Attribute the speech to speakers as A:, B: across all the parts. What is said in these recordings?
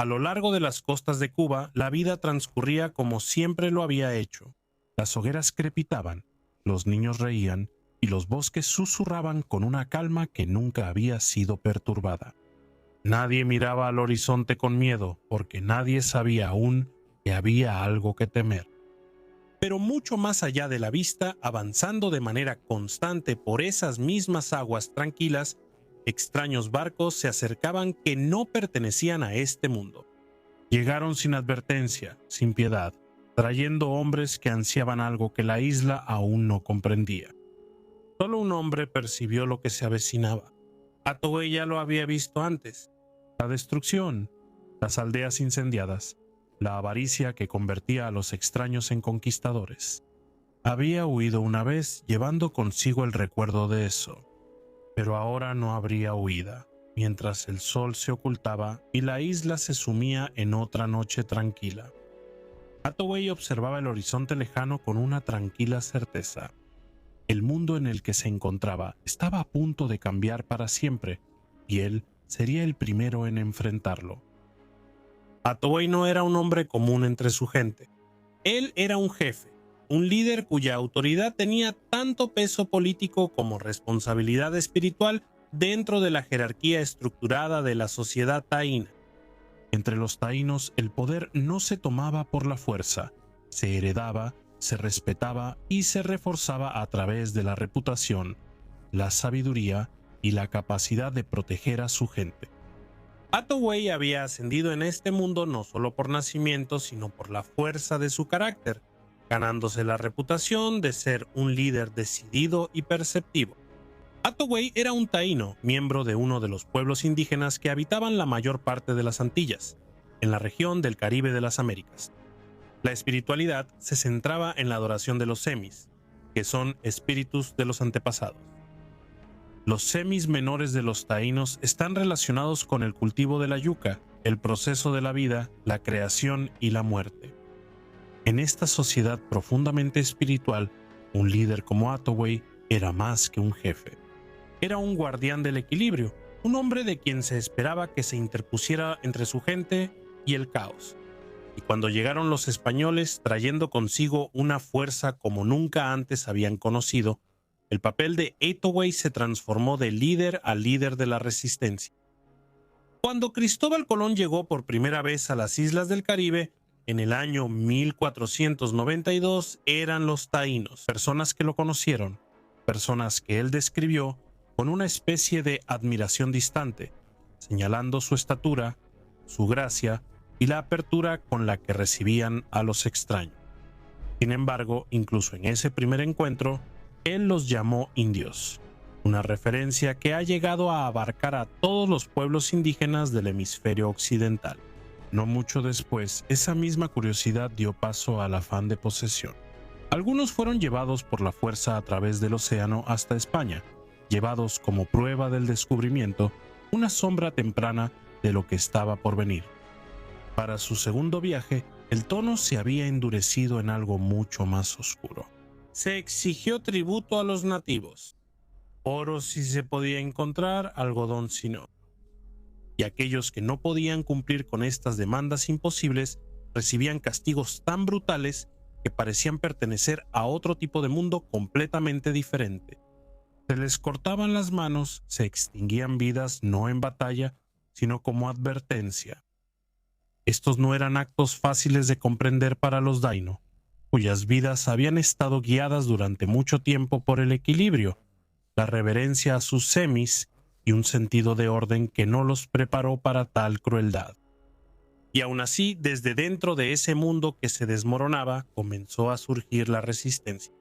A: A lo largo de las costas de Cuba, la vida transcurría como siempre lo había hecho. Las hogueras crepitaban, los niños reían y los bosques susurraban con una calma que nunca había sido perturbada. Nadie miraba al horizonte con miedo, porque nadie sabía aún que había algo que temer. Pero mucho más allá de la vista, avanzando de manera constante por esas mismas aguas tranquilas, extraños barcos se acercaban que no pertenecían a este mundo. Llegaron sin advertencia, sin piedad, trayendo hombres que ansiaban algo que la isla aún no comprendía. Solo un hombre percibió lo que se avecinaba. Hathaway ya lo había visto antes: la destrucción, las aldeas incendiadas, la avaricia que convertía a los extraños en conquistadores. Había huido una vez llevando consigo el recuerdo de eso, pero ahora no habría huida, mientras el sol se ocultaba y la isla se sumía en otra noche tranquila. Hathaway observaba el horizonte lejano con una tranquila certeza. El mundo en el que se encontraba estaba a punto de cambiar para siempre, y él sería el primero en enfrentarlo. Hathaway no era un hombre común entre su gente. Él era un jefe, un líder cuya autoridad tenía tanto peso político como responsabilidad espiritual dentro de la jerarquía estructurada de la sociedad taína. Entre los taínos el poder no se tomaba por la fuerza, se heredaba, se respetaba y se reforzaba a través de la reputación, la sabiduría y la capacidad de proteger a su gente. Hathaway había ascendido en este mundo no solo por nacimiento, sino por la fuerza de su carácter, ganándose la reputación de ser un líder decidido y perceptivo. Hathaway era un taíno, miembro de uno de los pueblos indígenas que habitaban la mayor parte de las Antillas, en la región del Caribe de las Américas. La espiritualidad se centraba en la adoración de los semis, que son espíritus de los antepasados. Los semis menores de los taínos están relacionados con el cultivo de la yuca, el proceso de la vida, la creación y la muerte. En esta sociedad profundamente espiritual, un líder como Hathaway era más que un jefe. Era un guardián del equilibrio, un hombre de quien se esperaba que se interpusiera entre su gente y el caos. Y cuando llegaron los españoles trayendo consigo una fuerza como nunca antes habían conocido, el papel de Hathaway se transformó de líder a líder de la resistencia. Cuando Cristóbal Colón llegó por primera vez a las islas del Caribe, en el año 1492, eran los taínos, personas que lo conocieron, personas que él describió con una especie de admiración distante, señalando su estatura, su gracia y la apertura con la que recibían a los extraños. Sin embargo, incluso en ese primer encuentro, él los llamó indios, una referencia que ha llegado a abarcar a todos los pueblos indígenas del hemisferio occidental. No mucho después, esa misma curiosidad dio paso al afán de posesión. Algunos fueron llevados por la fuerza a través del océano hasta España, llevados como prueba del descubrimiento, una sombra temprana de lo que estaba por venir. Para su segundo viaje, el tono se había endurecido en algo mucho más oscuro. Se exigió tributo a los nativos. Oro si se podía encontrar, algodón si no. Y aquellos que no podían cumplir con estas demandas imposibles recibían castigos tan brutales que parecían pertenecer a otro tipo de mundo completamente diferente. Se les cortaban las manos, se extinguían vidas no en batalla, sino como advertencia. Estos no eran actos fáciles de comprender para los daino, cuyas vidas habían estado guiadas durante mucho tiempo por el equilibrio, la reverencia a sus semis y un sentido de orden que no los preparó para tal crueldad. Y aún así, desde dentro de ese mundo que se desmoronaba, comenzó a surgir la resistencia.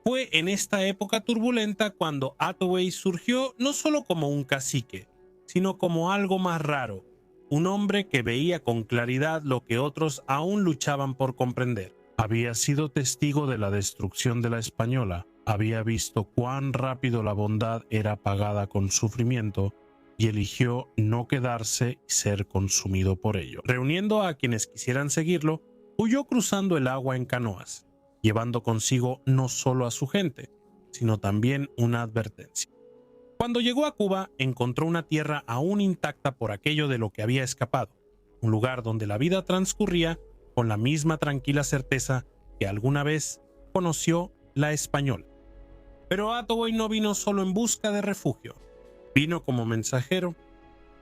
A: Fue en esta época turbulenta cuando Hathaway surgió no solo como un cacique, sino como algo más raro, un hombre que veía con claridad lo que otros aún luchaban por comprender. Había sido testigo de la destrucción de la Española, había visto cuán rápido la bondad era pagada con sufrimiento y eligió no quedarse y ser consumido por ello. Reuniendo a quienes quisieran seguirlo, huyó cruzando el agua en canoas, llevando consigo no solo a su gente, sino también una advertencia. Cuando llegó a Cuba, encontró una tierra aún intacta por aquello de lo que había escapado, un lugar donde la vida transcurría con la misma tranquila certeza que alguna vez conoció la Española. Pero Hathaway no vino solo en busca de refugio, vino como mensajero.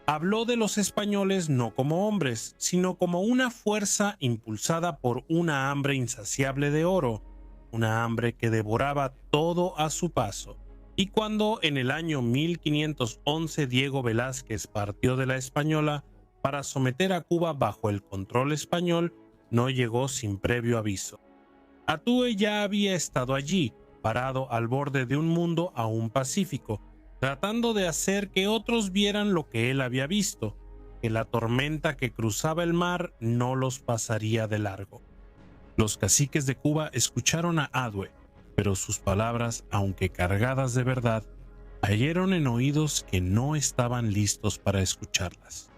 A: Habló de los españoles no como hombres, sino como una fuerza impulsada por una hambre insaciable de oro, una hambre que devoraba todo a su paso. Y cuando en el año 1511 Diego Velázquez partió de la Española para someter a Cuba bajo el control español, no llegó sin previo aviso. Hathaway ya había estado allí, parado al borde de un mundo aún pacífico, tratando de hacer que otros vieran lo que él había visto, que la tormenta que cruzaba el mar no los pasaría de largo. Los caciques de Cuba escucharon a Hathaway, pero sus palabras, aunque cargadas de verdad, cayeron en oídos que no estaban listos para escucharlas.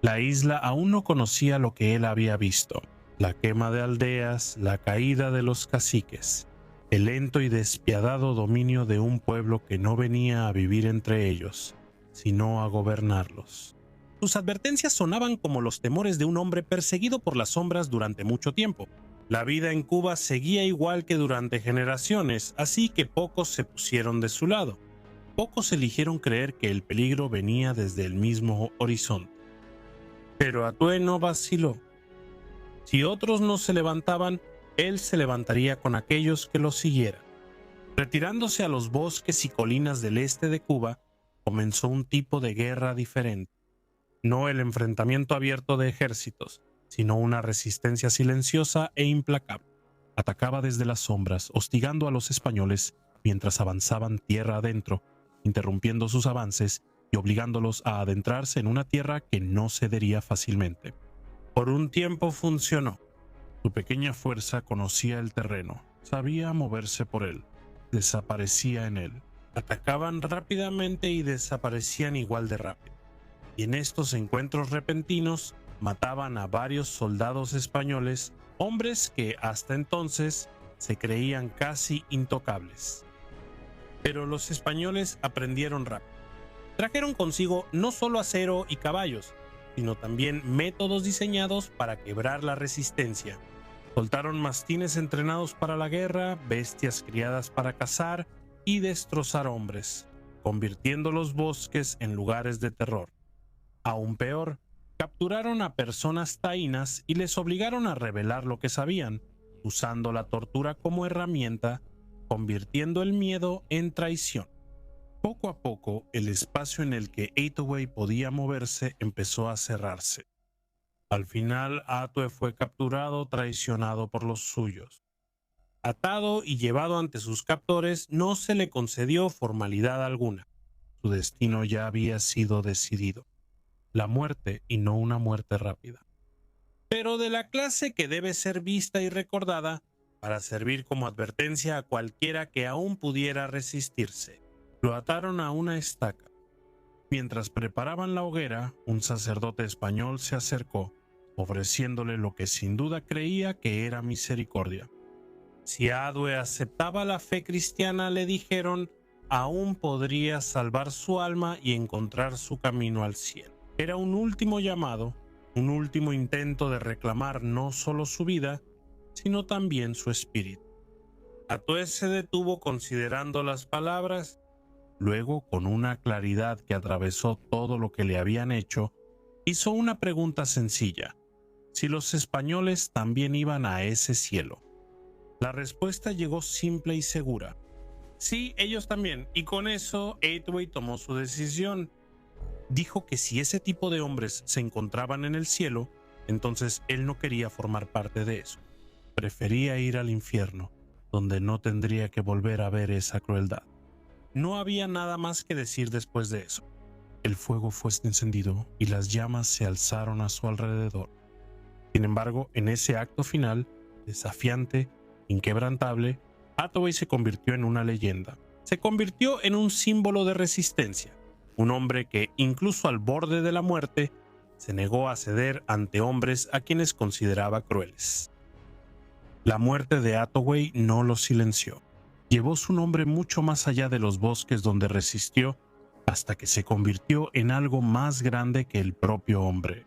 A: La isla aún no conocía lo que él había visto: la quema de aldeas, la caída de los caciques, el lento y despiadado dominio de un pueblo que no venía a vivir entre ellos, sino a gobernarlos. Sus advertencias sonaban como los temores de un hombre perseguido por las sombras durante mucho tiempo. La vida en Cuba seguía igual que durante generaciones, así que pocos se pusieron de su lado. Pocos eligieron creer que el peligro venía desde el mismo horizonte. Pero Hathaway no vaciló. Si otros no se levantaban, él se levantaría con aquellos que lo siguieran. Retirándose a los bosques y colinas del este de Cuba, comenzó un tipo de guerra diferente. No el enfrentamiento abierto de ejércitos, sino una resistencia silenciosa e implacable. Atacaba desde las sombras, hostigando a los españoles mientras avanzaban tierra adentro, interrumpiendo sus avances y obligándolos a adentrarse en una tierra que no cedería fácilmente. Por un tiempo funcionó. Su pequeña fuerza conocía el terreno, sabía moverse por él, desaparecía en él. Atacaban rápidamente y desaparecían igual de rápido. Y en estos encuentros repentinos mataban a varios soldados españoles, hombres que hasta entonces se creían casi intocables. Pero los españoles aprendieron rápido. Trajeron consigo no solo acero y caballos, sino también métodos diseñados para quebrar la resistencia. Soltaron mastines entrenados para la guerra, bestias criadas para cazar y destrozar hombres, convirtiendo los bosques en lugares de terror. Aún peor, capturaron a personas taínas y les obligaron a revelar lo que sabían, usando la tortura como herramienta, convirtiendo el miedo en traición. Poco a poco, el espacio en el que Hathaway podía moverse empezó a cerrarse. Al final, Hathaway fue capturado, traicionado por los suyos. Atado y llevado ante sus captores, no se le concedió formalidad alguna. Su destino ya había sido decidido. La muerte, y no una muerte rápida, pero de la clase que debe ser vista y recordada para servir como advertencia a cualquiera que aún pudiera resistirse. Lo ataron a una estaca. Mientras preparaban la hoguera, un sacerdote español se acercó, ofreciéndole lo que sin duda creía que era misericordia. Si Hathaway aceptaba la fe cristiana, le dijeron, aún podría salvar su alma y encontrar su camino al cielo. Era un último llamado, un último intento de reclamar no solo su vida, sino también su espíritu. Hathaway se detuvo considerando las palabras. Luego, con una claridad que atravesó todo lo que le habían hecho, hizo una pregunta sencilla: si los españoles también iban a ese cielo. La respuesta llegó simple y segura: sí, ellos también, y con eso Hathaway tomó su decisión. Dijo que si ese tipo de hombres se encontraban en el cielo, entonces él no quería formar parte de eso. Prefería ir al infierno, donde no tendría que volver a ver esa crueldad. No había nada más que decir después de eso. El fuego fue encendido y las llamas se alzaron a su alrededor. Sin embargo, en ese acto final, desafiante, inquebrantable, Hathaway se convirtió en una leyenda. Se convirtió en un símbolo de resistencia. Un hombre que, incluso al borde de la muerte, se negó a ceder ante hombres a quienes consideraba crueles. La muerte de Hathaway no lo silenció. Llevó su nombre mucho más allá de los bosques donde resistió, hasta que se convirtió en algo más grande que el propio hombre.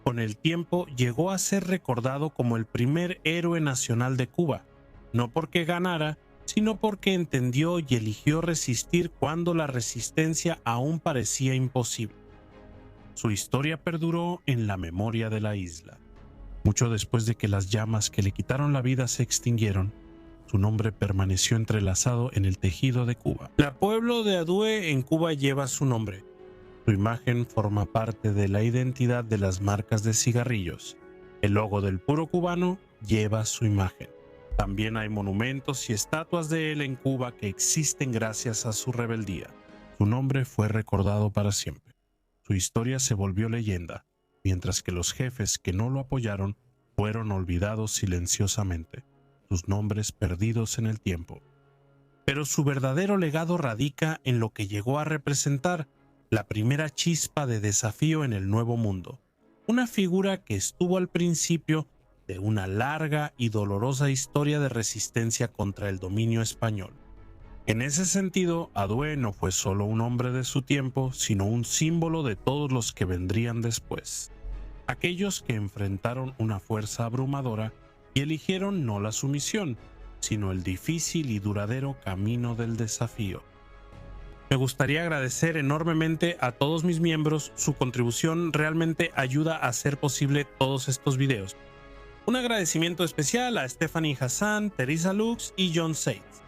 A: Con el tiempo llegó a ser recordado como el primer héroe nacional de Cuba, no porque ganara, sino porque entendió y eligió resistir cuando la resistencia aún parecía imposible. Su historia perduró en la memoria de la isla. Mucho después de que las llamas que le quitaron la vida se extinguieron, su nombre permaneció entrelazado en el tejido de Cuba. El pueblo de Adue en Cuba lleva su nombre. Su imagen forma parte de la identidad de las marcas de cigarrillos. El logo del puro cubano lleva su imagen. También hay monumentos y estatuas de él en Cuba que existen gracias a su rebeldía. Su nombre fue recordado para siempre. Su historia se volvió leyenda, mientras que los jefes que no lo apoyaron fueron olvidados silenciosamente, sus nombres perdidos en el tiempo. Pero su verdadero legado radica en lo que llegó a representar la primera chispa de desafío en el Nuevo Mundo, una figura que estuvo al principio de una larga y dolorosa historia de resistencia contra el dominio español. En ese sentido, Adue no fue solo un hombre de su tiempo, sino un símbolo de todos los que vendrían después. Aquellos que enfrentaron una fuerza abrumadora y eligieron no la sumisión, sino el difícil y duradero camino del desafío. Me gustaría agradecer enormemente a todos mis miembros, su contribución realmente ayuda a hacer posible todos estos videos. Un agradecimiento especial a Stephanie Hassan, Teresa Lux y John Seitz.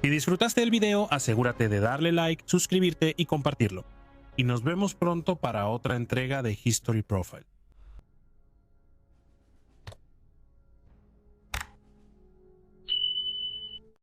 A: Si disfrutaste del video, asegúrate de darle like, suscribirte y compartirlo. Y nos vemos pronto para otra entrega de History Profile.